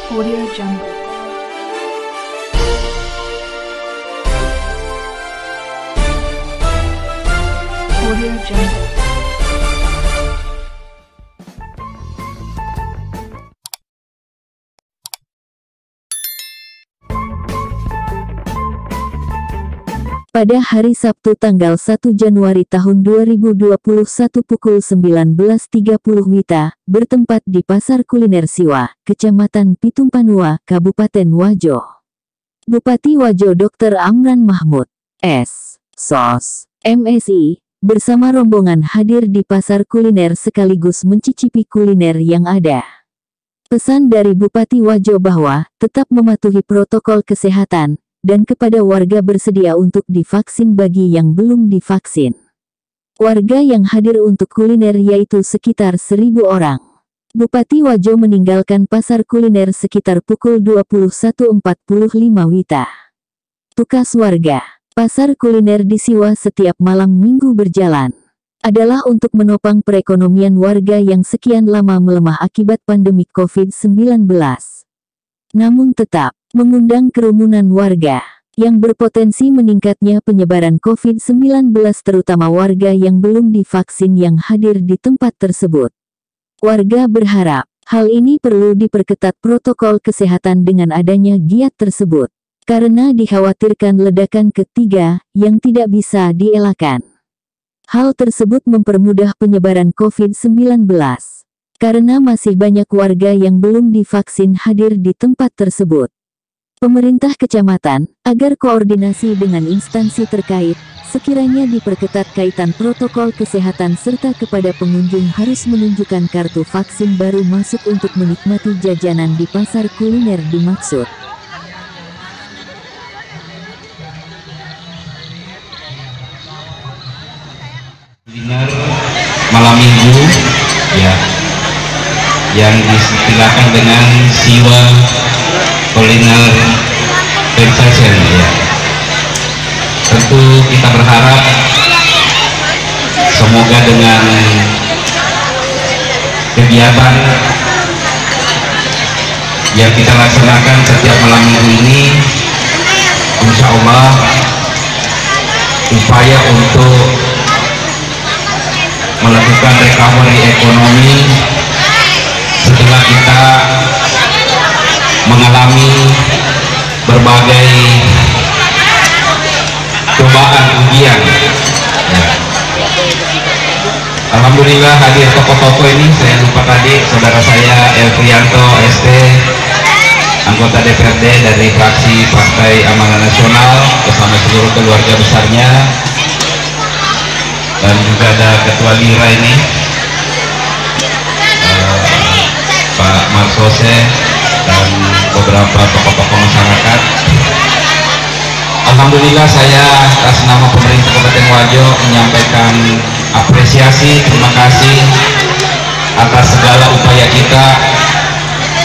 Audio Jungle. Audio Jungle. Pada hari Sabtu tanggal 1 Januari tahun 2021 pukul 19.30 WITA, bertempat di Pasar Kuliner Siwa, Kecamatan Pitumpanua, Kabupaten Wajo. Bupati Wajo Dr. Amran Mahmud, S.Sos, MSI, bersama rombongan hadir di pasar kuliner sekaligus mencicipi kuliner yang ada. Pesan dari Bupati Wajo bahwa tetap mematuhi protokol kesehatan, dan kepada warga bersedia untuk divaksin bagi yang belum divaksin. Warga yang hadir untuk kuliner yaitu sekitar 1.000 orang. Bupati Wajo meninggalkan pasar kuliner sekitar pukul 21.45 WITA. Tugas warga, pasar kuliner di Siwa setiap malam minggu berjalan adalah untuk menopang perekonomian warga yang sekian lama melemah akibat pandemi COVID-19. Namun tetap mengundang kerumunan warga yang berpotensi meningkatnya penyebaran COVID-19 terutama warga yang belum divaksin yang hadir di tempat tersebut. Warga berharap hal ini perlu diperketat protokol kesehatan dengan adanya giat tersebut, karena dikhawatirkan ledakan ketiga yang tidak bisa dielakkan. Hal tersebut mempermudah penyebaran COVID-19. Karena masih banyak warga yang belum divaksin hadir di tempat tersebut. Pemerintah kecamatan, agar koordinasi dengan instansi terkait, sekiranya diperketat kaitan protokol kesehatan serta kepada pengunjung harus menunjukkan kartu vaksin baru masuk untuk menikmati jajanan di pasar kuliner dimaksud. Kuliner malam minggu, ya, yang diistilahkan dengan Siwa Kuliner Sensation, ya. Tentu kita berharap semoga dengan kegiatan yang kita laksanakan setiap malam minggu ini, insya Allah upaya untuk melakukan recovery ekonomi setelah kita mengalami berbagai cobaan ujian, ya. Alhamdulillah hadir tokoh-tokoh ini. Saya lupa tadi saudara saya Elfrianto ST, anggota DPRD dari fraksi Partai Amanat Nasional bersama seluruh keluarga besarnya, dan juga ada Ketua Lira ini, Pak Marsose, dan beberapa tokoh-tokoh masyarakat. Alhamdulillah saya atas nama pemerintah Kabupaten Wajo menyampaikan apresiasi, terima kasih atas segala upaya kita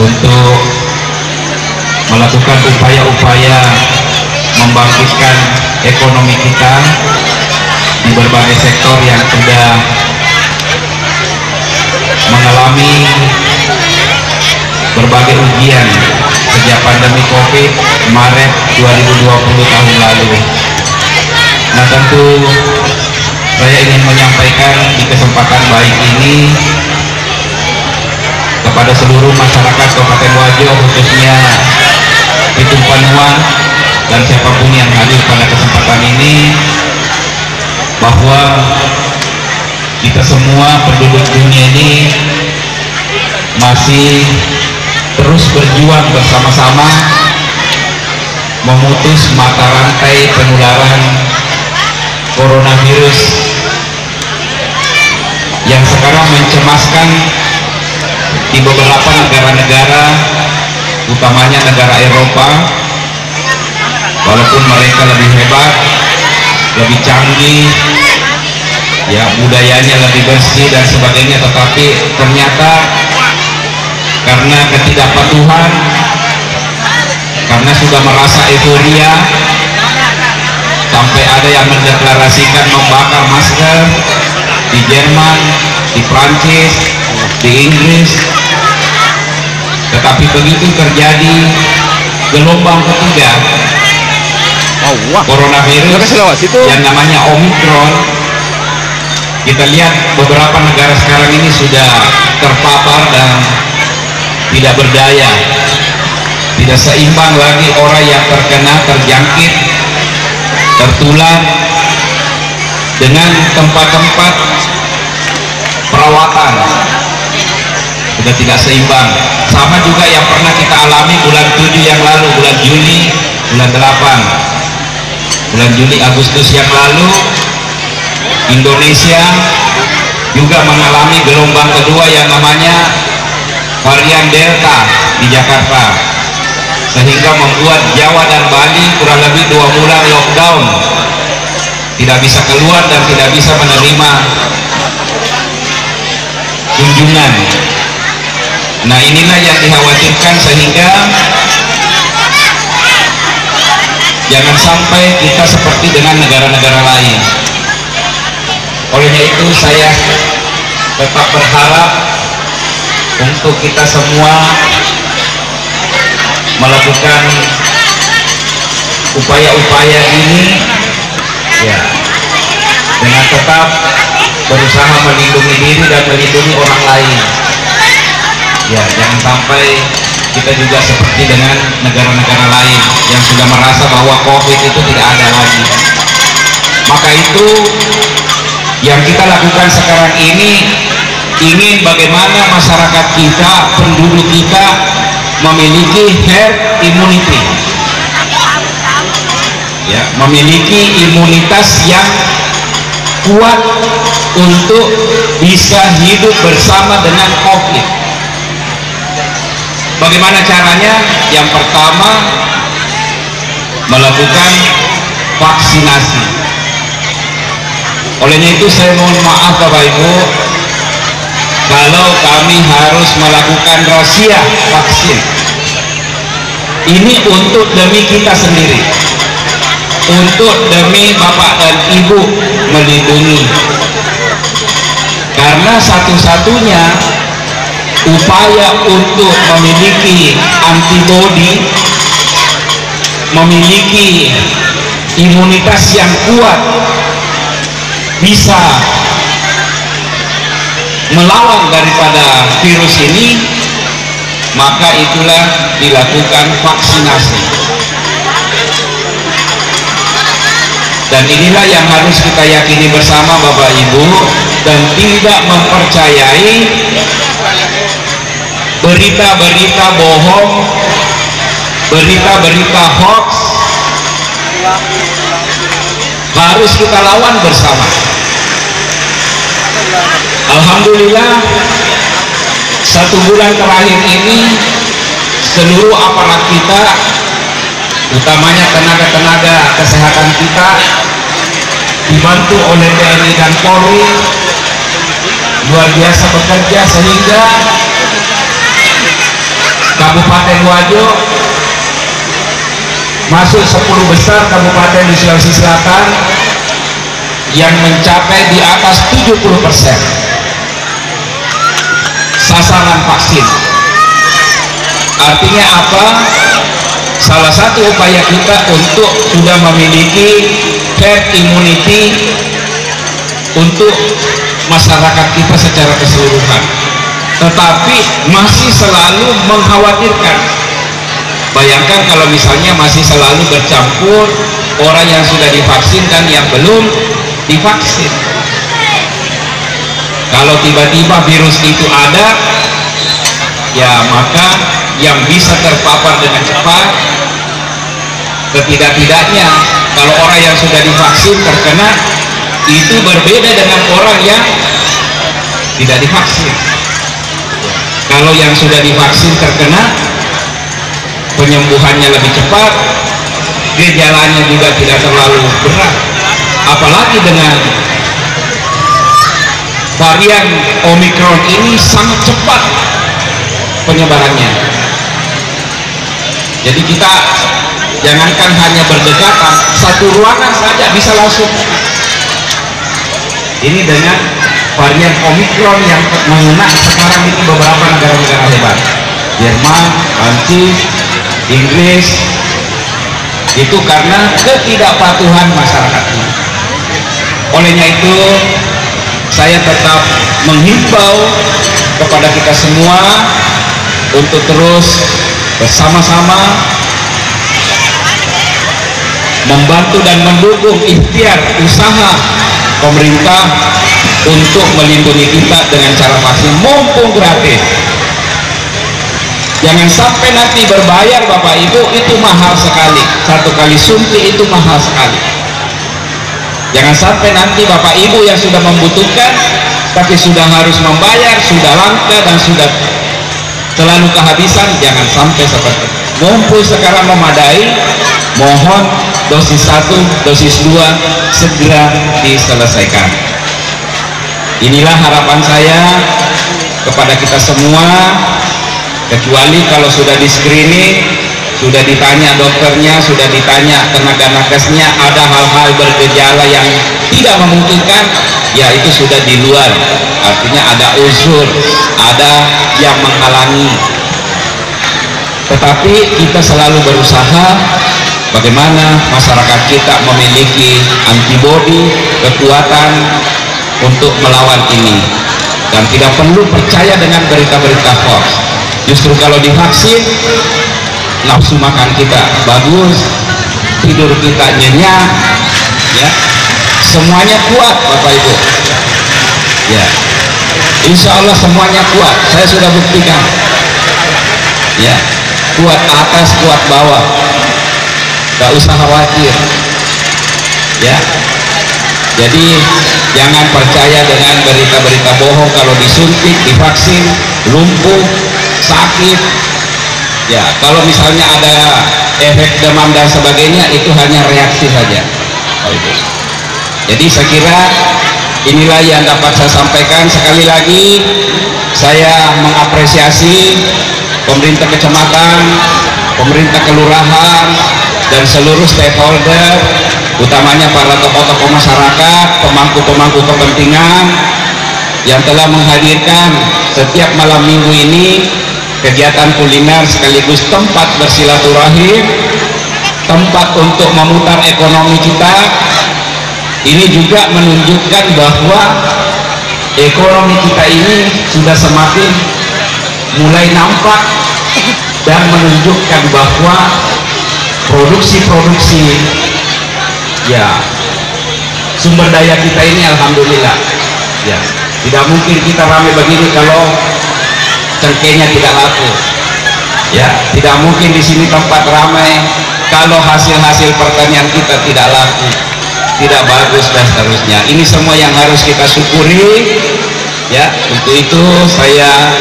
untuk melakukan upaya-upaya membangkitkan ekonomi kita di berbagai sektor yang sudah mengalami berbagai ujian sejak pandemi COVID Maret 2020 tahun lalu. Nah, tentu saya ingin menyampaikan di kesempatan baik ini kepada seluruh masyarakat Kabupaten Wajo, khususnya Pitumpanua dan siapapun yang hadir pada kesempatan ini, bahwa kita semua penduduk dunia ini masih terus berjuang bersama-sama memutus mata rantai penularan coronavirus yang sekarang mencemaskan di beberapa negara-negara, utamanya negara Eropa. Walaupun mereka lebih hebat, lebih canggih, ya, budayanya lebih bersih dan sebagainya, tetapi ternyata karena ketidakpatuhan, karena sudah merasa euforia, sampai ada yang mendeklarasikan membakar masker di Jerman, di Prancis, di Inggris, Tetapi begitu terjadi gelombang ketiga coronavirus yang namanya Omikron, kita lihat beberapa negara sekarang ini sudah terpapar dan tidak berdaya, tidak seimbang lagi orang yang terkena, terjangkit, tertular dengan tempat-tempat perawatan sudah tidak seimbang. Sama juga yang pernah kita alami bulan 7 yang lalu, bulan Juli, bulan 8, bulan Juli Agustus yang lalu, Indonesia juga mengalami gelombang kedua yang namanya varian Delta di Jakarta, sehingga membuat Jawa dan Bali kurang lebih 2 bulan lockdown, tidak bisa keluar dan tidak bisa menerima kunjungan. Nah, inilah yang dikhawatirkan, sehingga jangan sampai kita seperti dengan negara-negara lain. Olehnya itu saya tetap berharap untuk kita semua melakukan upaya-upaya ini ya, dengan tetap berusaha melindungi diri dan melindungi orang lain. Ya, jangan sampai kita juga seperti dengan negara-negara lain yang sudah merasa bahwa COVID itu tidak ada lagi. Maka itu yang kita lakukan sekarang ini, ingin bagaimana masyarakat kita, penduduk kita memiliki herd immunity, ya, memiliki imunitas yang kuat untuk bisa hidup bersama dengan COVID. Bagaimana caranya? Yang pertama, melakukan vaksinasi. Olehnya itu saya mohon maaf Bapak Ibu, kalau kami harus melakukan rahasia vaksin. Ini untuk demi kita sendiri, untuk demi Bapak dan Ibu melindungi. Karena satu-satunya upaya untuk memiliki antibodi, memiliki imunitas yang kuat, bisa melawan daripada virus ini, maka itulah dilakukan vaksinasi. Dan inilah yang harus kita yakini bersama Bapak Ibu, dan tidak mempercayai berita-berita bohong, berita-berita hoax. Harus kita lawan bersama. Alhamdulillah, 1 bulan terakhir ini seluruh aparat kita, utamanya tenaga-tenaga kesehatan kita, dibantu oleh TNI dan Polri, luar biasa bekerja, sehingga Kabupaten Wajo masuk 10 besar kabupaten di Sulawesi Selatan yang mencapai di atas 70% sasaran vaksin. Artinya apa? Salah satu upaya kita untuk sudah memiliki herd immunity untuk masyarakat kita secara keseluruhan. Tetapi masih selalu mengkhawatirkan. Bayangkan kalau misalnya masih selalu bercampur orang yang sudah divaksin dan yang belum divaksin. Kalau tiba-tiba virus itu ada, ya maka yang bisa terpapar dengan cepat, ketidak-tidaknya kalau orang yang sudah divaksin terkena, itu berbeda dengan orang yang tidak divaksin. Kalau yang sudah divaksin terkena, penyembuhannya lebih cepat, gejalanya juga tidak terlalu berat. Apalagi dengan varian Omikron ini sangat cepat penyebarannya. Jadi kita jangankan hanya berdekatan, satu ruangan saja bisa langsung. Ini dengan varian Omikron yang mengena sekarang itu beberapa negara-negara hebat. Jerman, Prancis, Inggris, itu karena ketidakpatuhan masyarakatnya. Olehnya itu saya tetap menghimbau kepada kita semua untuk terus bersama-sama membantu dan mendukung ikhtiar usaha pemerintah untuk melindungi kita dengan cara vaksin mumpung gratis. Jangan sampai nanti berbayar Bapak Ibu, itu mahal sekali. Satu kali suntik itu mahal sekali. Jangan sampai nanti Bapak Ibu yang sudah membutuhkan tapi sudah harus membayar, sudah langka dan sudah selalu kehabisan. Jangan sampai seperti itu. Mumpung sekarang memadai, mohon dosis 1, dosis 2 segera diselesaikan. Inilah harapan saya kepada kita semua, kecuali kalau sudah di screening, sudah ditanya dokternya, sudah ditanya tenaga nakesnya, ada hal-hal bergejala yang tidak memungkinkan, ya itu sudah di luar, artinya ada uzur, ada yang menghalangi. Tetapi kita selalu berusaha bagaimana masyarakat kita memiliki antibodi, kekuatan untuk melawan ini, dan tidak perlu percaya dengan berita-berita hoax. Justru kalau divaksin, nafsu makan kita bagus, tidur kita nyenyak, ya, semuanya kuat Bapak Ibu, ya, insya Allah semuanya kuat. Saya sudah buktikan, ya, kuat atas kuat bawah, gak usah khawatir, ya. Jadi jangan percaya dengan berita-berita bohong. Kalau disuntik, divaksin, lumpuh, sakit, ya kalau misalnya ada efek demam dan sebagainya, itu hanya reaksi saja. Jadi saya kira inilah yang dapat saya sampaikan. Sekali lagi saya mengapresiasi pemerintah kecamatan, pemerintah kelurahan, dan seluruh stakeholder, utamanya para tokoh-tokoh masyarakat, pemangku-pemangku kepentingan yang telah menghadirkan setiap malam minggu ini kegiatan kuliner sekaligus tempat bersilaturahim, tempat untuk memutar ekonomi kita. Ini juga menunjukkan bahwa ekonomi kita ini sudah semakin mulai nampak dan menunjukkan bahwa produksi-produksi, ya, sumber daya kita ini alhamdulillah, ya, tidak mungkin kita ramai begini kalau cengkehnya tidak laku, ya, tidak mungkin di sini tempat ramai kalau hasil-hasil pertanian kita tidak laku, tidak bagus dan seterusnya. Ini semua yang harus kita syukuri, ya. Untuk itu saya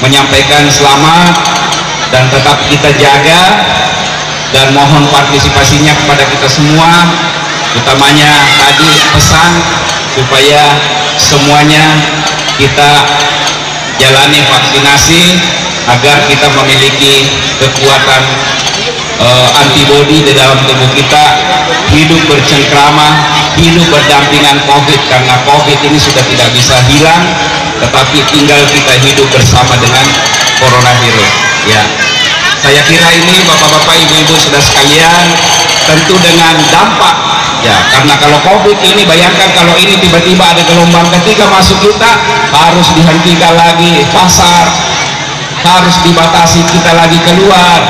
menyampaikan selamat dan tetap kita jaga, dan mohon partisipasinya kepada kita semua, utamanya tadi pesan supaya semuanya kita jalani vaksinasi agar kita memiliki kekuatan antibodi di dalam tubuh kita, hidup bercengkrama, hidup berdampingan COVID, karena COVID ini sudah tidak bisa hilang, tetapi tinggal kita hidup bersama dengan coronavirus, ya. Saya kira ini bapak-bapak, ibu-ibu sudah sekalian, tentu dengan dampak, ya, karena kalau COVID ini, bayangkan kalau ini tiba-tiba ada gelombang ketiga masuk kita, harus dihentikan lagi pasar, harus dibatasi kita lagi keluar,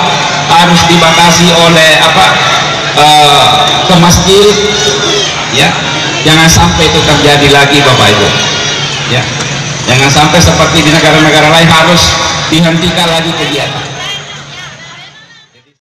harus dibatasi oleh ke masjid, ya. Jangan sampai itu terjadi lagi Bapak Ibu, ya. Jangan sampai seperti di negara-negara lain harus dihentikan lagi kegiatan.